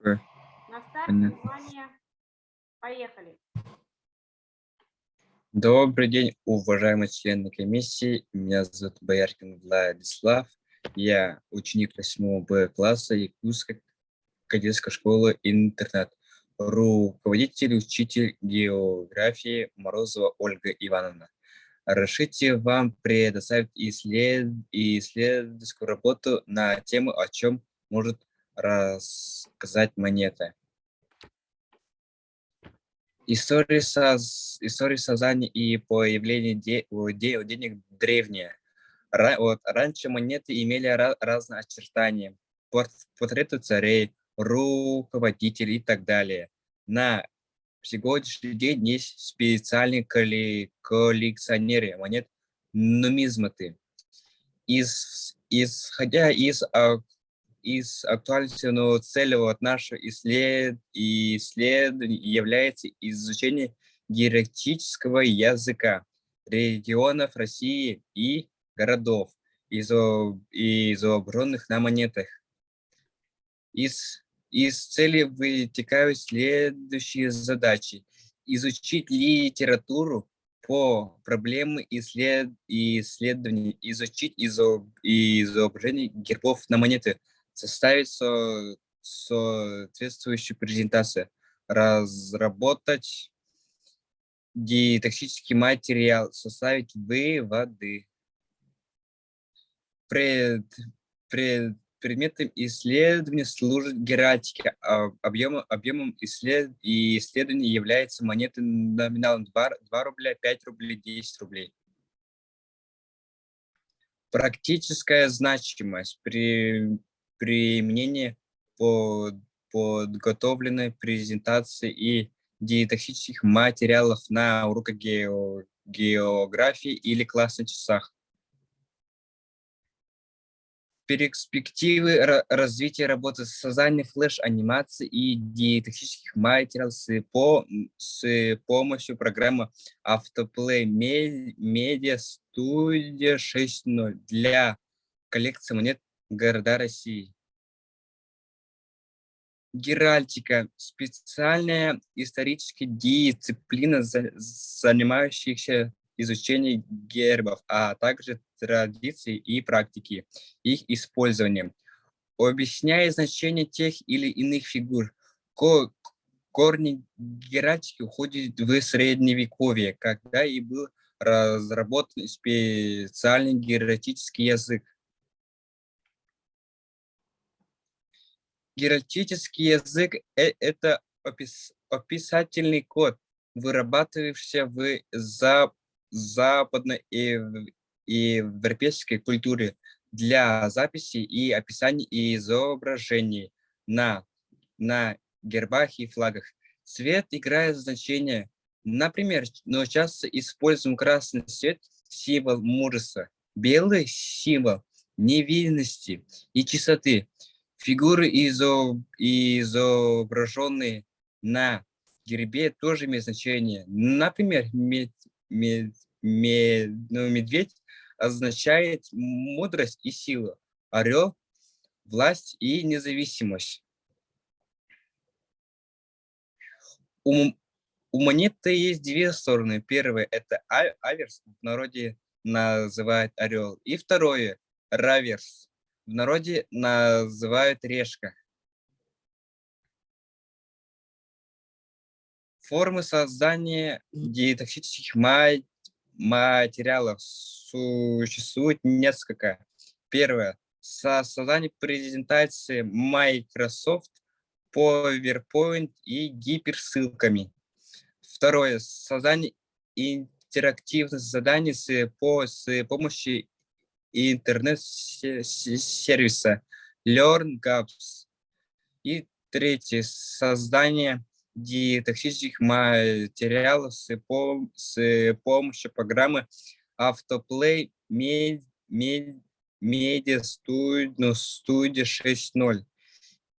Э, На старт, Понятно. внимание, поехали. Добрый день, уважаемые члены комиссии. Меня зовут Бояркин Владислав. Я ученик 8 Б класса Якутской кадетской школы интернат. Руководитель, учитель географии Морозова Ольга Ивановна. Разрешите вам предоставить исследовательскую работу на тему, о чем может рассказать монета. История создания и появления денег древняя. Раньше монеты имели разные очертания, портреты царей, руководителей и так далее. На сегодняшний день есть специальные коллекционеры монет, нумизматы. Исходя из актуальности, но целью от нашего исследования является изучение географического языка регионов России и городов, изображенных на монетах. Из цели вытекают следующие задачи: изучить литературу по проблемам исследований, изучить изображение гербов на монеты, составить соответствующую презентацию, разработать дидактический материал, составить выводы. Предметом исследования служит геральдика. Объемом исследования является монеты номиналом 2 рубля, 5 рублей, 10 рублей. Практическая значимость применения подготовленной презентации и дидактических материалов на уроках географии или классных часах. Перспективы развития работы с созданием флеш-анимации и дидактических материалов с помощью программы Autoplay Media Studio 6.0 для коллекции монет города России. Геральдика – специальная историческая дисциплина, занимающаяся изучением гербов, а также традиций и практики их использования. Объясняя значение тех или иных фигур, корни геральдики уходят в Средневековье, когда и был разработан специальный геральдический язык. Геральдический язык – это описательный код, вырабатывавшийся в западноевропейской культуре для записи и описания изображений на гербах и флагах. Цвет играет значение. Например, но часто используем красный цвет – символ мужества, белый – символ невинности и чистоты. Фигуры, изображенные на гербе, тоже имеют значение. Например, медведь означает мудрость и силу, орел – власть и независимость. У монеты есть две стороны. Первая – это аверс, в народе называют орел, и второе – раверс. В народе называют решка. Формы создания дидактических материалов существует несколько. Первое. Создание презентации Microsoft, PowerPoint и гиперссылками. Второе. Создание интерактивных заданий с помощью интернет-сервиса LearnGapps. И третье. Создание дидактических материалов с помощью программы Autoplay Media Studio 6.0.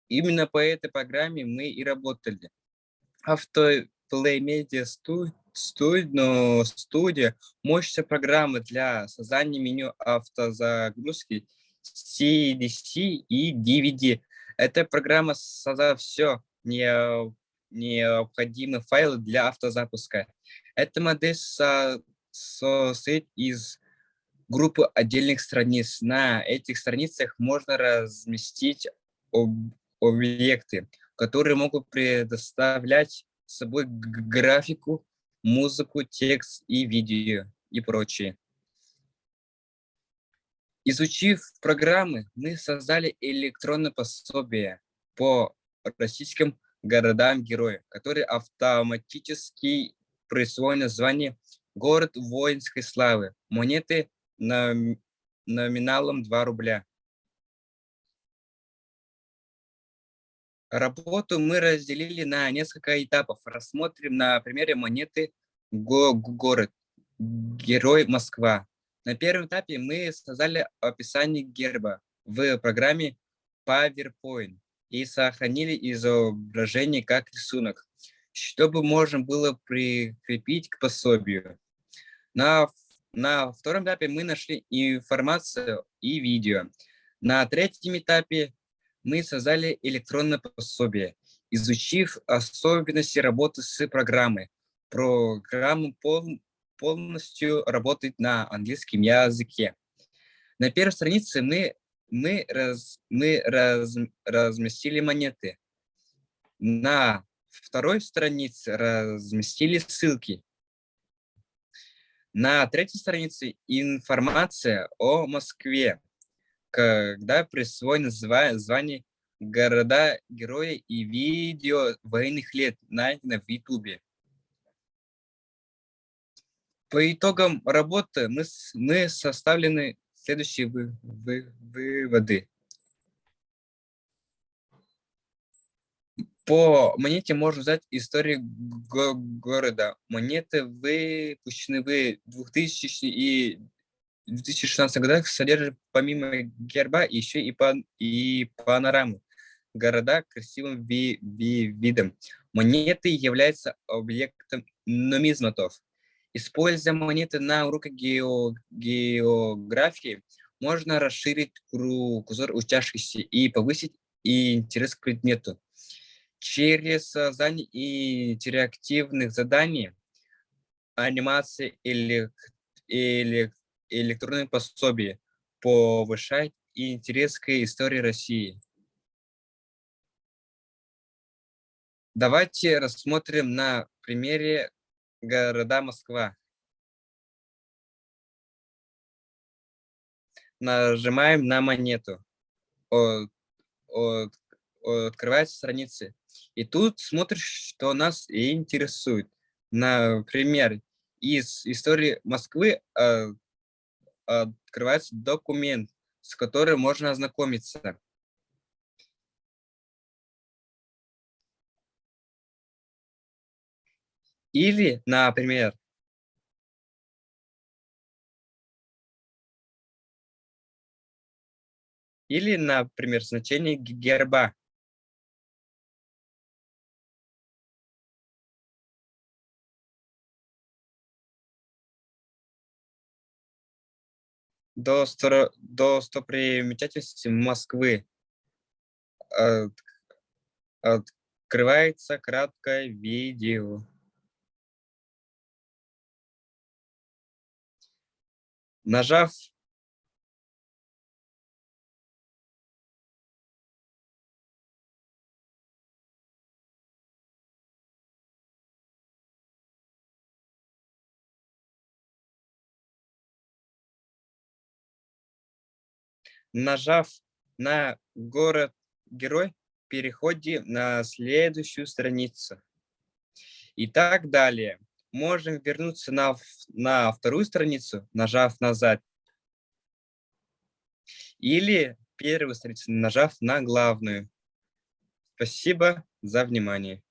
Именно по этой программе мы и работали. Autoplay Media Studio – мощная программа для создания меню автозагрузки CDC и DVD. Эта программа создала все необходимые файлы для автозапуска. Эта модель состоит из группы отдельных страниц. На этих страницах можно разместить объекты, которые могут предоставлять собой графику, музыку, текст и видео и прочее. Изучив программы, мы создали электронное пособие по российским городам-героям, которые автоматически присвоено звание «Город воинской славы». Монеты номиналом 2 рубля. Работу мы разделили на несколько этапов. Рассмотрим на примере монеты «Город», «Герой Москва». На первом этапе мы создали описание герба в программе PowerPoint и сохранили изображение как рисунок, чтобы можно было прикрепить к пособию. На втором этапе мы нашли информацию и видео. На третьем этапе мы создали электронное пособие, изучив особенности работы с программой. Программа полностью работает на английском языке. На первой странице мы разместили монеты. На второй странице разместили ссылки. На третьей странице информация о Москве, когда присвоено звание города-героя и видео военных лет, найдено в YouTube. По итогам работы мы составлены следующие выводы. По монете можно узнать историю города. Монеты выпущены в 2000 и 2016 годах, содержат помимо герба еще и панорамы города красивым видом. Монеты являются объектом нумизматов. Используя монеты на уроках географии, можно расширить кругозор учащихся и повысить интерес к предмету. Через создание интерактивных заданий, анимации или электронные пособия повышает интерес к истории России. Давайте рассмотрим на примере города Москва. Нажимаем на монету. Открывается страница. И тут смотришь, что нас интересует. Например, из истории Москвы открывается документ, с которым можно ознакомиться. Или, например, значение герба. Достопримечательности Москвы. Открывается краткое видео. Нажав на город-герой, переходим на следующую страницу. И так далее. Можем вернуться на вторую страницу, нажав назад. Или первую страницу, нажав на главную. Спасибо за внимание.